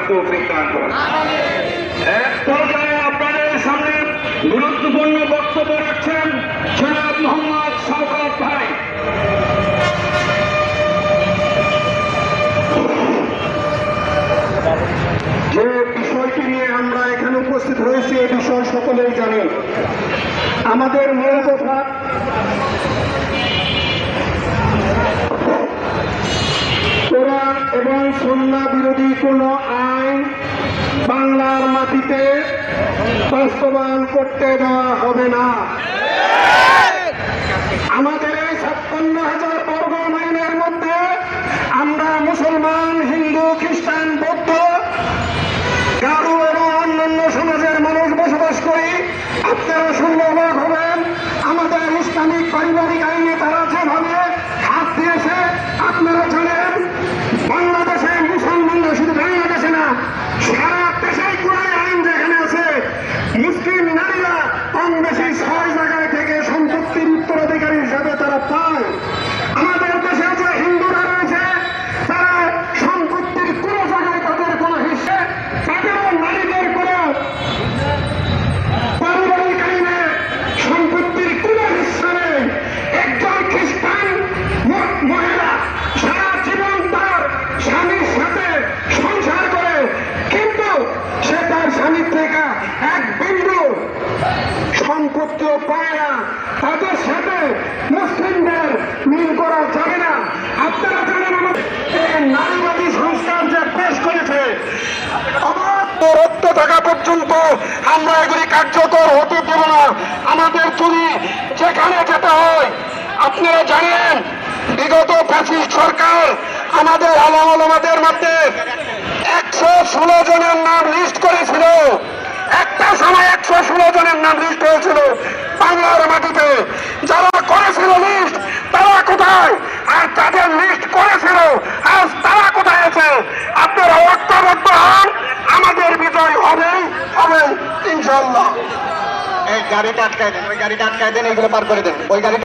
তৌফিক দান করেন। এক পর্যায়ে আপনাদের সামনে গুরুত্বপূর্ণ বক্তব্য রাখছেন জনাব মোহাম্মদ শওকত ভাই। যে বিষয়টি নিয়ে আমরা এখানে উপস্থিত হয়েছি এই বিষয় সকলেই জানেন। আমাদের মূল কথা কোরআন এবং সুন্নাহ বিরোধী কোন আইন বাংলার মাটিতে বাস্তবায়ন করতে দেওয়া হবে না। আমাদের এই 56,000 বর্গ মাইলের মধ্যে আমরা মুসলমান, হিন্দু, খ্রিস্টান, বৌদ্ধ, গারো এবং অন্যান্য সমাজের মানুষ বসবাস করি। আপনারা শুনলে অবাক হবেন, আমাদের ইসলামিক পারিবারিক আইনে তারা যেভাবে হাত দিয়েছে আপনারা জানেন। বাংলাদেশে মুসলমানরা শুধু বাংলাদেশে না, সারা দেশে কোরআন আইন যেখানে আছে, মুসলিম নারীরা কম বেশি 6 জায়গায় থেকে সম্পত্তির উত্তরাধিকারী হিসাবে তারা পায়। আমাদের দেশে যে হিন্দুরা রয়েছে তারা সম্পত্তির কোনো জায়গায় তাদের কোনো হিসেবে, তাদেরও নারীদের কোনো পারিবারিক আইনে সম্পত্তির কোনো হিস্সা নেই। একজন খ্রিস্টান মহিলা সারা জীবন তার স্বামীর সাথে সংসার করে, কিন্তু সে তার স্বামীর থেকে এক বিন্দু সম্পত্তিও পায় না। তাদের সাথে মুসলিমদের মিল করা যাবে না। আপনারা জানেন আমাদের নারীবাদী সংস্কার যে পেশ করেছে, রক্ত থাকা পর্যন্ত আমরা এগুলি কার্যকর হতে দেব না। আমাদের যদি যেখানে যেতে হয়, আপনারা জানেন বিগত ফ্যাসিস্ট সরকার আমাদের আলেম ওলামাদের মধ্যে 116 জনের নাম লিস্ট করেছিল। একটা সময় 116 জনের নাম লিস্ট হয়েছিল বাংলার মাটিতে। যারা করেছিল লিস্ট তারা কোথায়? আর তাদের লিস্ট করেছিল আজ তারা কোথায় আছে? আপনারা ঐক্যবদ্ধ হন, আমাদের বিজয় হবেই হবে ইনশাআল্লাহ। এই গাড়িটা আটকায় দেন, ওই গাড়িটা আটকায় দেন, এগুলো পার করে দেন। ওই গাড়ি